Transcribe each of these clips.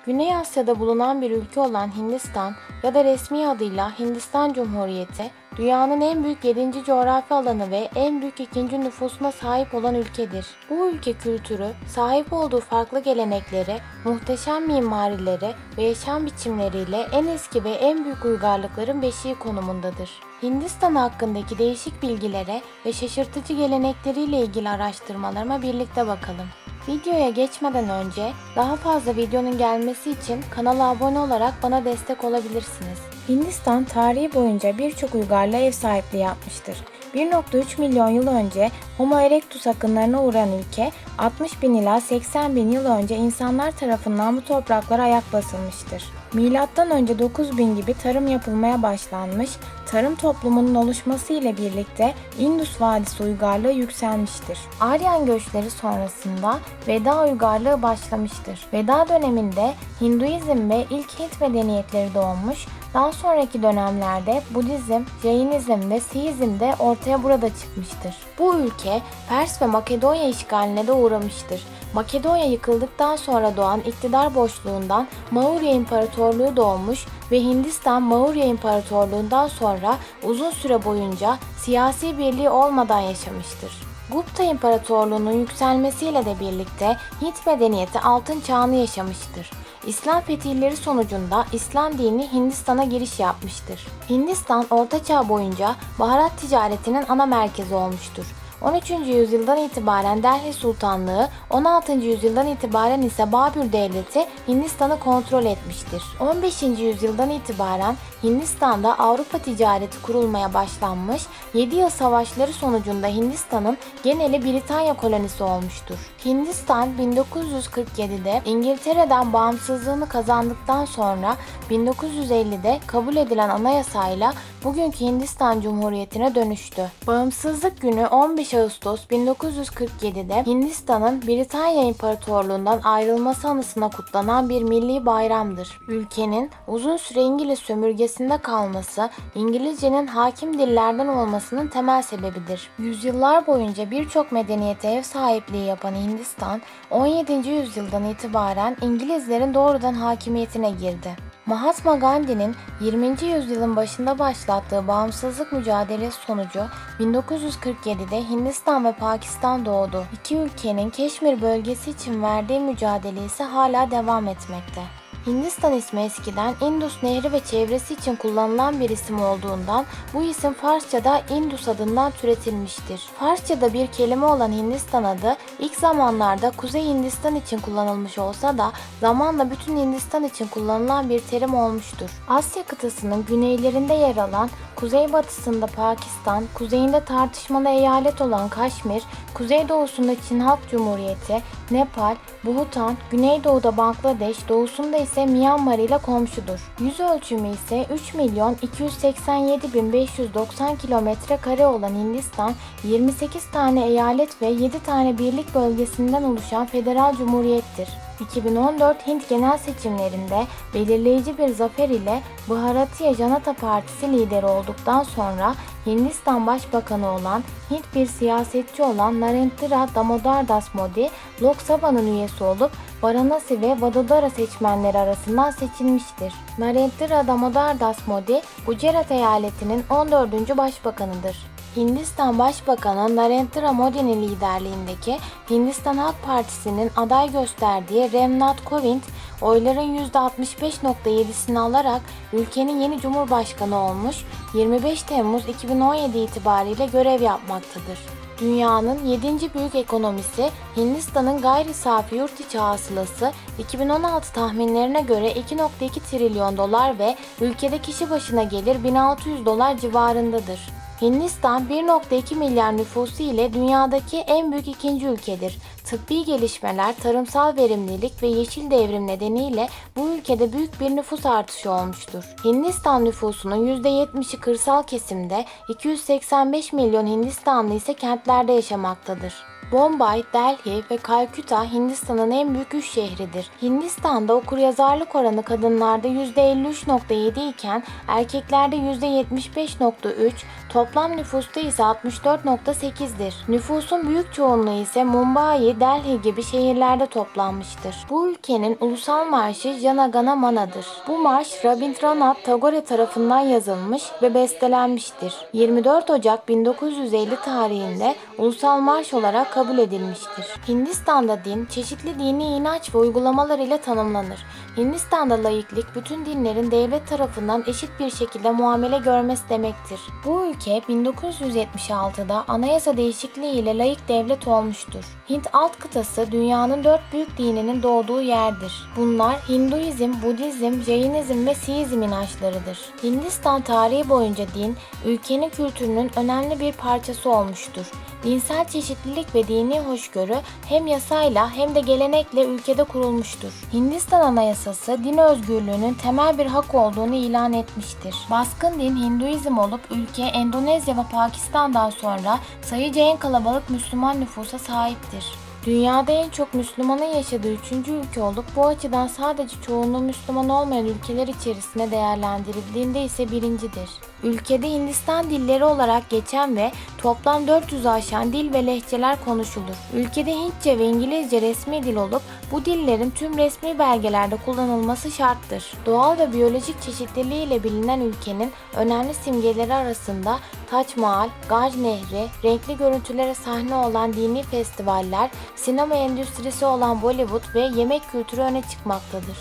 Güney Asya'da bulunan bir ülke olan Hindistan ya da resmi adıyla Hindistan Cumhuriyeti, dünyanın en büyük 7. coğrafi alanı ve en büyük 2. nüfusuna sahip olan ülkedir. Bu ülke kültürü, sahip olduğu farklı gelenekleri, muhteşem mimarileri ve yaşam biçimleriyle en eski ve en büyük uygarlıkların beşiği konumundadır. Hindistan hakkındaki değişik bilgilere ve şaşırtıcı gelenekleriyle ilgili araştırmalarıma birlikte bakalım. Videoya geçmeden önce daha fazla videonun gelmesi için kanala abone olarak bana destek olabilirsiniz. Hindistan tarihi boyunca birçok uygarlığa ev sahipliği yapmıştır. 1,3 milyon yıl önce Homo erectus akınlarına uğrayan ülke, 60 bin ila 80 bin yıl önce insanlar tarafından bu topraklara ayak basılmıştır. Milattan önce 9000 gibi tarım yapılmaya başlanmış, tarım toplumunun oluşması ile birlikte Indus Vadisi uygarlığı yükselmiştir. Aryan göçleri sonrasında Veda uygarlığı başlamıştır. Veda döneminde Hinduizm ve ilk Hint medeniyetleri doğmuş, daha sonraki dönemlerde Budizm, Jainizm ve Siizm de ortaya burada çıkmıştır. Bu ülke Pers ve Makedonya işgaline de uğramıştır. Makedonya yıkıldıktan sonra doğan iktidar boşluğundan Maurya İmparatorluğu doğmuş ve Hindistan Maurya İmparatorluğundan sonra uzun süre boyunca siyasi birliği olmadan yaşamıştır. Gupta İmparatorluğu'nun yükselmesiyle de birlikte Hint medeniyeti altın çağını yaşamıştır. İslam fetihleri sonucunda İslam dini Hindistan'a giriş yapmıştır. Hindistan, Orta Çağ boyunca baharat ticaretinin ana merkezi olmuştur. 13. yüzyıldan itibaren Delhi Sultanlığı, 16. yüzyıldan itibaren ise Babür Devleti Hindistan'ı kontrol etmiştir. 15. yüzyıldan itibaren Hindistan'da Avrupa ticareti kurulmaya başlanmış, 7 yıl savaşları sonucunda Hindistan'ın geneli Britanya kolonisi olmuştur. Hindistan 1947'de İngiltere'den bağımsızlığını kazandıktan sonra 1950'de kabul edilen anayasayla bugünkü Hindistan Cumhuriyeti'ne dönüştü. Bağımsızlık günü 15 Ağustos 1947'de Hindistan'ın Britanya İmparatorluğundan ayrılması anısına kutlanan bir milli bayramdır. Ülkenin uzun süre İngiliz sömürgesinde kalması, İngilizcenin hakim dillerden olmasının temel sebebidir. Yüzyıllar boyunca birçok medeniyete ev sahipliği yapan Hindistan, 17. yüzyıldan itibaren İngilizlerin doğrudan hakimiyetine girdi. Mahatma Gandhi'nin 20. yüzyılın başında başlattığı bağımsızlık mücadelesi sonucu 1947'de Hindistan ve Pakistan doğdu. İki ülkenin Keşmir bölgesi için verdiği mücadele ise hala devam etmekte. Hindistan ismi eskiden Indus Nehri ve çevresi için kullanılan bir isim olduğundan bu isim Farsça'da Indus adından türetilmiştir. Farsça'da bir kelime olan Hindistan adı ilk zamanlarda Kuzey Hindistan için kullanılmış olsa da zamanla bütün Hindistan için kullanılan bir terim olmuştur. Asya kıtasının güneylerinde yer alan, kuzeybatısında Pakistan, kuzeyinde tartışmalı eyalet olan Kaşmir, kuzeydoğusunda Çin Halk Cumhuriyeti, Nepal, Bhutan, güneydoğuda Bangladeş, doğusunda ise Myanmar ile komşudur. Yüz ölçümü ise 3.287.590 km² olan Hindistan, 28 tane eyalet ve 7 tane birlik bölgesinden oluşan federal cumhuriyettir. 2014 Hint genel seçimlerinde belirleyici bir zafer ile Bharatiya Janata Partisi lideri olduktan sonra Hindistan Başbakanı olan Hint bir siyasetçi olan Narendra Damodar Das Modi, Lok Sabha'nın üyesi olup Varanasi ve Vadodara seçmenleri arasından seçilmiştir. Narendra Damodar Das Modi, Gujarat eyaletinin 14. başbakanıdır. Hindistan Başbakanı Narendra Modi'nin liderliğindeki Hindistan Halk Partisi'nin aday gösterdiği Ram Nath Kovind, oyların %65.7'sini alarak ülkenin yeni cumhurbaşkanı olmuş, 25 Temmuz 2017 itibariyle görev yapmaktadır. Dünyanın 7. büyük ekonomisi Hindistan'ın gayri safi yurt içi hasılası 2016 tahminlerine göre 2,2 trilyon dolar ve ülkede kişi başına gelir 1600 dolar civarındadır. Hindistan 1,2 milyar nüfusu ile dünyadaki en büyük ikinci ülkedir. Tıbbi gelişmeler, tarımsal verimlilik ve yeşil devrim nedeniyle bu ülkede büyük bir nüfus artışı olmuştur. Hindistan nüfusunun %70'i kırsal kesimde, 285 milyon Hindistanlı ise kentlerde yaşamaktadır. Bombay, Delhi ve Kalküta Hindistan'ın en büyük 3 şehridir. Hindistan'da okuryazarlık oranı kadınlarda %53,7 iken erkeklerde %75,3, Toplam nüfusta ise 64,8'dir. Nüfusun büyük çoğunluğu ise Mumbai, Delhi gibi şehirlerde toplanmıştır. Bu ülkenin ulusal marşı Jana Gana Mana'dır. Bu marş Rabindranath Tagore tarafından yazılmış ve bestelenmiştir. 24 Ocak 1950 tarihinde ulusal marş olarak kabul edilmiştir. Hindistan'da din, çeşitli dini inanç ve uygulamalar ile tanımlanır. Hindistan'da laiklik, bütün dinlerin devlet tarafından eşit bir şekilde muamele görmesi demektir. Bu ülke 1976'da anayasa değişikliği ile laik devlet olmuştur. Hint alt kıtası dünyanın 4 büyük dininin doğduğu yerdir. Bunlar Hinduizm, Budizm, Jainizm ve Siizm inançlarıdır. Hindistan tarihi boyunca din, ülkenin kültürünün önemli bir parçası olmuştur. Dinsel çeşitlilik ve dini hoşgörü hem yasayla hem de gelenekle ülkede kurulmuştur. Hindistan Anayasası din özgürlüğünün temel bir hak olduğunu ilan etmiştir. Baskın din Hinduizm olup ülke Endonezya ve Pakistan'dan sonra sayıca en kalabalık Müslüman nüfusa sahiptir. Dünyada en çok Müslümanın yaşadığı 3. ülke olup bu açıdan sadece çoğunluğu Müslüman olmayan ülkeler içerisinde değerlendirildiğinde ise birincidir. Ülkede Hindistan dilleri olarak geçen ve toplam 400'ü aşan dil ve lehçeler konuşulur. Ülkede Hintçe ve İngilizce resmi dil olup bu dillerin tüm resmi belgelerde kullanılması şarttır. Doğal ve biyolojik çeşitliliği ile bilinen ülkenin önemli simgeleri arasında Taç Mahal, Ganj Nehri, renkli görüntülere sahne olan dini festivaller, sinema endüstrisi olan Bollywood ve yemek kültürü öne çıkmaktadır.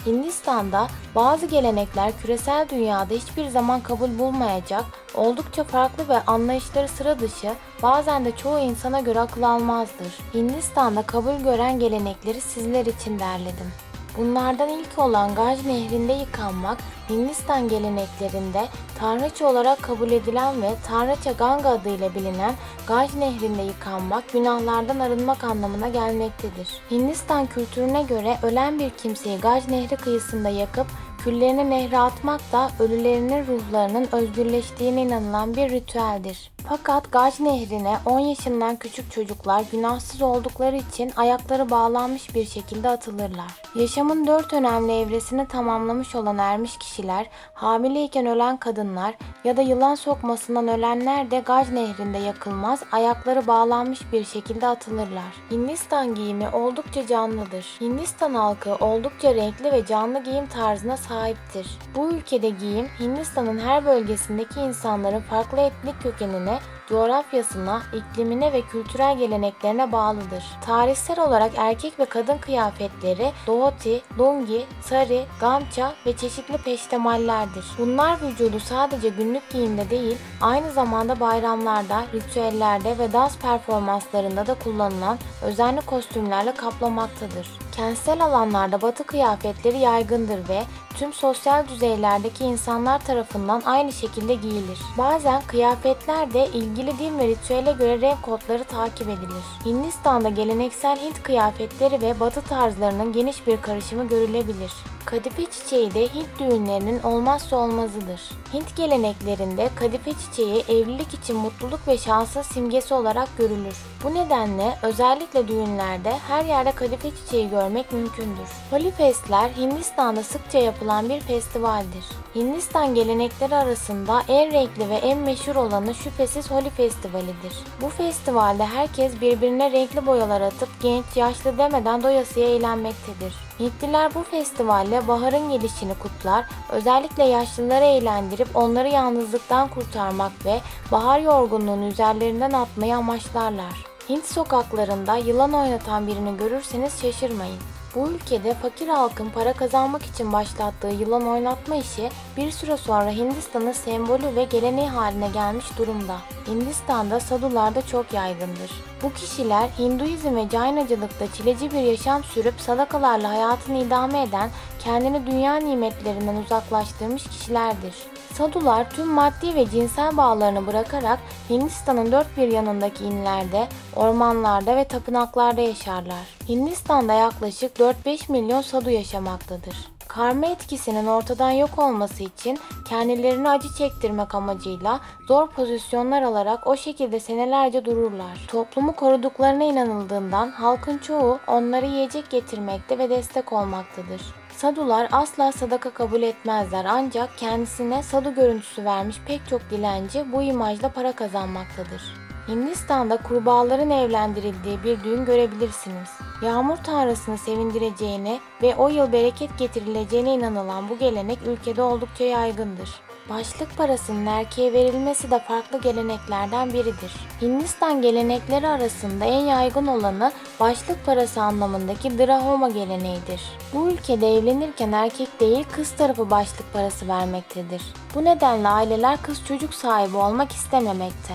Hindistan'da bazı gelenekler küresel dünyada hiçbir zaman kabul bulmayacak, oldukça farklı ve anlayışları sıra dışı, bazen de çoğu insana göre akıl almazdır. Hindistan'da kabul gören gelenekleri sizler için derledim. Bunlardan ilk olan Ganj Nehri'nde yıkanmak, Hindistan geleneklerinde tanrıça olarak kabul edilen ve Tanrıça Ganga adıyla bilinen Ganj Nehri'nde yıkanmak, günahlardan arınmak anlamına gelmektedir. Hindistan kültürüne göre ölen bir kimseyi Ganj Nehri kıyısında yakıp küllerini nehre atmak da ölülerinin ruhlarının özgürleştiğine inanılan bir ritüeldir. Fakat Ganj Nehri'ne 10 yaşından küçük çocuklar günahsız oldukları için ayakları bağlanmış bir şekilde atılırlar. Yaşamın 4 önemli evresini tamamlamış olan ermiş kişiler, hamileyken ölen kadınlar ya da yılan sokmasından ölenler de Ganj Nehri'nde yakılmaz, ayakları bağlanmış bir şekilde atılırlar. Hindistan giyimi oldukça canlıdır. Hindistan halkı oldukça renkli ve canlı giyim tarzına sahiptir. Bu ülkede giyim, Hindistan'ın her bölgesindeki insanların farklı etnik kökenine, coğrafyasına, iklimine ve kültürel geleneklerine bağlıdır. Tarihsel olarak erkek ve kadın kıyafetleri dhoti, lungi, sari, gamça ve çeşitli peştemallerdir. Bunlar vücudu sadece günlük giyimde değil, aynı zamanda bayramlarda, ritüellerde ve dans performanslarında da kullanılan özenli kostümlerle kaplamaktadır. Kentsel alanlarda batı kıyafetleri yaygındır ve tüm sosyal düzeylerdeki insanlar tarafından aynı şekilde giyilir. Bazen kıyafetler de ilgili din ve ritüele göre renk kodları takip edilir. Hindistan'da geleneksel Hint kıyafetleri ve batı tarzlarının geniş bir karışımı görülebilir. Kadife çiçeği de Hint düğünlerinin olmazsa olmazıdır. Hint geleneklerinde kadife çiçeği evlilik için mutluluk ve şansın simgesi olarak görülür. Bu nedenle özellikle düğünlerde her yerde kadife çiçeği görmek mümkündür. Holi Festler Hindistan'da sıkça yapılan bir festivaldir. Hindistan gelenekleri arasında en renkli ve en meşhur olanı şüphesiz Holi Festivali'dir. Bu festivalde herkes birbirine renkli boyalar atıp genç, yaşlı demeden doyasıya eğlenmektedir. Hintliler bu festivalle baharın gelişini kutlar, özellikle yaşlıları eğlendirip onları yalnızlıktan kurtarmak ve bahar yorgunluğunu üzerlerinden atmayı amaçlarlar. Hint sokaklarında yılan oynatan birini görürseniz şaşırmayın. Bu ülkede fakir halkın para kazanmak için başlattığı yılan oynatma işi bir süre sonra Hindistan'ın sembolü ve geleneği haline gelmiş durumda. Hindistan'da sadular da çok yaygındır. Bu kişiler Hinduizm ve Jainacılıkta çileci bir yaşam sürüp sadakalarla hayatını idame eden, kendini dünya nimetlerinden uzaklaştırmış kişilerdir. Sadular tüm maddi ve cinsel bağlarını bırakarak Hindistan'ın dört bir yanındaki inlerde, ormanlarda ve tapınaklarda yaşarlar. Hindistan'da yaklaşık 4-5 milyon sadu yaşamaktadır. Karma etkisinin ortadan yok olması için kendilerini acı çektirmek amacıyla zor pozisyonlar alarak o şekilde senelerce dururlar. Toplumu koruduklarına inanıldığından halkın çoğu onları yiyecek getirmekte ve destek olmaktadır. Sadular asla sadaka kabul etmezler ancak kendisine sadu görüntüsü vermiş pek çok dilenci bu imajla para kazanmaktadır. Hindistan'da kurbağaların evlendirildiği bir düğün görebilirsiniz. Yağmur tanrısını sevindireceğine ve o yıl bereket getirileceğine inanılan bu gelenek ülkede oldukça yaygındır. Başlık parasının erkeğe verilmesi de farklı geleneklerden biridir. Hindistan gelenekleri arasında en yaygın olanı başlık parası anlamındaki drahoma geleneğidir. Bu ülkede evlenirken erkek değil kız tarafı başlık parası vermektedir. Bu nedenle aileler kız çocuk sahibi olmak istememekte.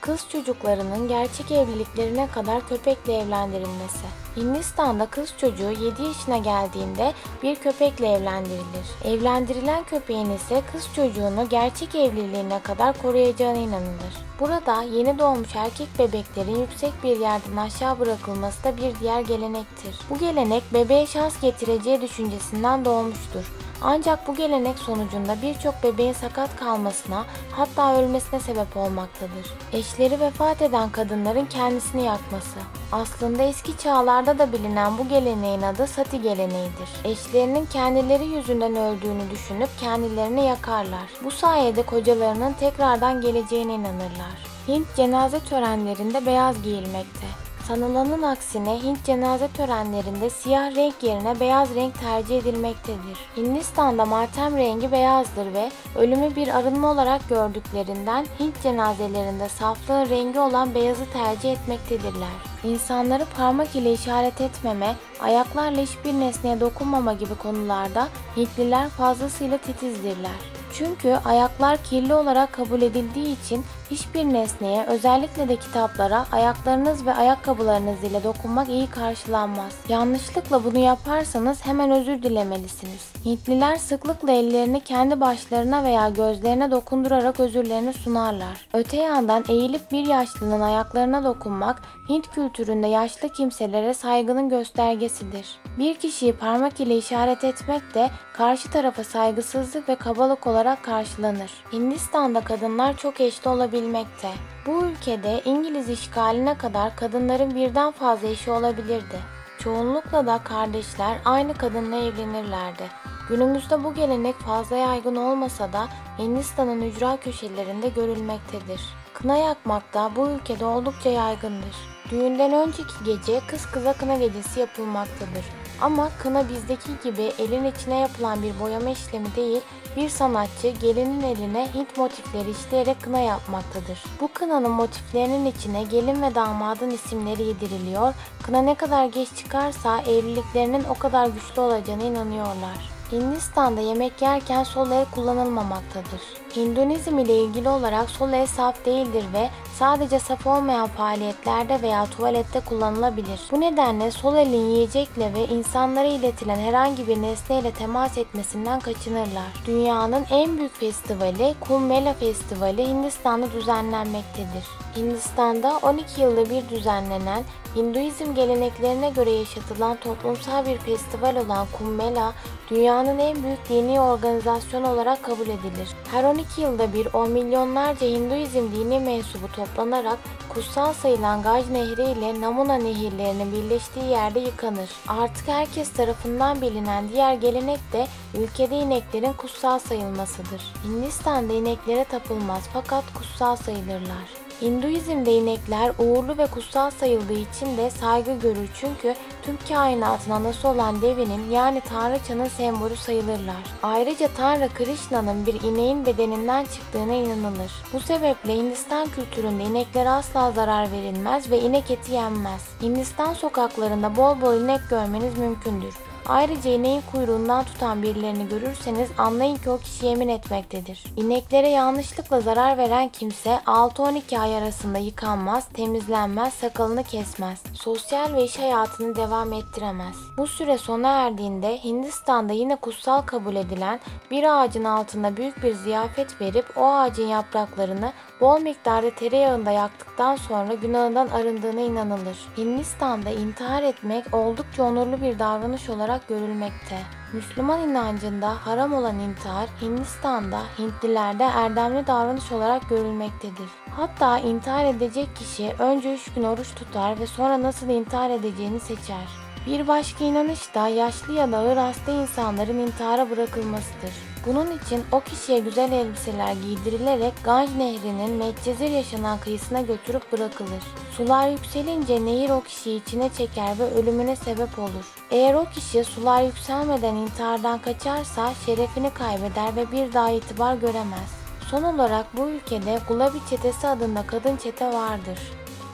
Kız çocuklarının gerçek evliliklerine kadar köpekle evlendirilmesi. Hindistan'da kız çocuğu 7 yaşına geldiğinde bir köpekle evlendirilir. Evlendirilen köpeğin ise kız çocuğunu gerçek evliliğine kadar koruyacağına inanılır. Burada yeni doğmuş erkek bebeklerin yüksek bir yerden aşağı bırakılması da bir diğer gelenektir. Bu gelenek bebeğe şans getireceği düşüncesinden doğmuştur. Ancak bu gelenek sonucunda birçok bebeğin sakat kalmasına hatta ölmesine sebep olmaktadır. Eşleri vefat eden kadınların kendisini yakması. Aslında eski çağlarda da bilinen bu geleneğin adı sati geleneğidir. Eşlerinin kendileri yüzünden öldüğünü düşünüp kendilerini yakarlar. Bu sayede kocalarının tekrardan geleceğine inanırlar. Hint cenaze törenlerinde beyaz giyilmekte. Sanılanın aksine Hint cenaze törenlerinde siyah renk yerine beyaz renk tercih edilmektedir. Hindistan'da matem rengi beyazdır ve ölümü bir arınma olarak gördüklerinden Hint cenazelerinde saflığın rengi olan beyazı tercih etmektedirler. İnsanları parmak ile işaret etmeme, ayaklarla hiçbir nesneye dokunmama gibi konularda Hintliler fazlasıyla titizdirler. Çünkü ayaklar kirli olarak kabul edildiği için hiçbir nesneye, özellikle de kitaplara ayaklarınız ve ayakkabılarınız ile dokunmak iyi karşılanmaz. Yanlışlıkla bunu yaparsanız hemen özür dilemelisiniz. Hintliler sıklıkla ellerini kendi başlarına veya gözlerine dokundurarak özürlerini sunarlar. Öte yandan eğilip bir yaşlının ayaklarına dokunmak Hint kültüründe yaşlı kimselere saygının göstergesidir. Bir kişiyi parmak ile işaret etmek de karşı tarafa saygısızlık ve kabalık olarak karşılanır. Hindistan'da kadınlar çok eşli olabilmekte. Bu ülkede İngiliz işgaline kadar kadınların birden fazla eşi olabilirdi. Çoğunlukla da kardeşler aynı kadınla evlenirlerdi. Günümüzde bu gelenek fazla yaygın olmasa da Hindistan'ın ücra köşelerinde görülmektedir. Kına yakmak da bu ülkede oldukça yaygındır. Düğünden önceki gece kız kıza kına gecesi yapılmaktadır. Ama kına bizdeki gibi elin içine yapılan bir boyama işlemi değil, bir sanatçı gelinin eline Hint motifleri işleyerek kına yapmaktadır. Bu kınanın motiflerinin içine gelin ve damadın isimleri yediriliyor, kına ne kadar geç çıkarsa evliliklerinin o kadar güçlü olacağına inanıyorlar. Hindistan'da yemek yerken sol el kullanılmamaktadır. Hinduizm ile ilgili olarak sol el saf değildir ve sadece saf olmayan faaliyetlerde veya tuvalette kullanılabilir. Bu nedenle sol elin yiyecekle ve insanlara iletilen herhangi bir nesneyle temas etmesinden kaçınırlar. Dünyanın en büyük festivali Kumbh Mela Festivali Hindistan'da düzenlenmektedir. Hindistan'da 12 yılda bir düzenlenen Hinduizm geleneklerine göre yaşatılan toplumsal bir festival olan Kumbh Mela, dünyanın en büyük dini organizasyonu olarak kabul edilir. Her 12 yılda bir on milyonlarca Hinduizm dini mensubu toplanarak kutsal sayılan Gaj Nehri ile Namuna nehirlerinin birleştiği yerde yıkanır. Artık herkes tarafından bilinen diğer gelenek de ülkede ineklerin kutsal sayılmasıdır. Hindistan'da ineklere tapılmaz fakat kutsal sayılırlar. Hinduizm'de inekler uğurlu ve kutsal sayıldığı için de saygı görür çünkü tüm kainatın anası olan devinin yani Tanrıçanın sembolü sayılırlar. Ayrıca Tanrı Krishna'nın bir ineğin bedeninden çıktığına inanılır. Bu sebeple Hindistan kültüründe ineklere asla zarar verilmez ve inek eti yenmez. Hindistan sokaklarında bol bol inek görmeniz mümkündür. Ayrıca ineğin kuyruğundan tutan birilerini görürseniz anlayın ki o kişi yemin etmektedir. İneklere yanlışlıkla zarar veren kimse 6-12 ay arasında yıkanmaz, temizlenmez, sakalını kesmez. Sosyal ve iş hayatını devam ettiremez. Bu süre sona erdiğinde Hindistan'da yine kutsal kabul edilen bir ağacın altında büyük bir ziyafet verip o ağacın yapraklarını bol miktarda tereyağında yaktıktan sonra günahından arındığına inanılır. Hindistan'da intihar etmek oldukça onurlu bir davranış olarak görülmekte. Müslüman inancında haram olan intihar, Hindistan'da Hintlilerde erdemli davranış olarak görülmektedir. Hatta intihar edecek kişi önce 3 gün oruç tutar ve sonra nasıl intihar edeceğini seçer. Bir başka inanış da yaşlı ya da ağır hasta insanların intihara bırakılmasıdır. Bunun için o kişiye güzel elbiseler giydirilerek Ganj Nehri'nin Medcezir yaşanan kıyısına götürüp bırakılır. Sular yükselince nehir o kişiyi içine çeker ve ölümüne sebep olur. Eğer o kişi sular yükselmeden intihardan kaçarsa şerefini kaybeder ve bir daha itibar göremez. Son olarak bu ülkede Gulabi çetesi adında kadın çete vardır.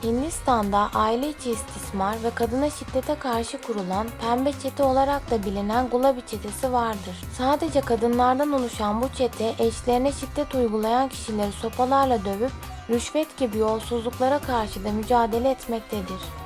Hindistan'da aile içi istismar ve kadına şiddete karşı kurulan pembe çete olarak da bilinen Gulabi çetesi vardır. Sadece kadınlardan oluşan bu çete eşlerine şiddet uygulayan kişileri sopalarla dövüp rüşvet gibi yolsuzluklara karşı da mücadele etmektedir.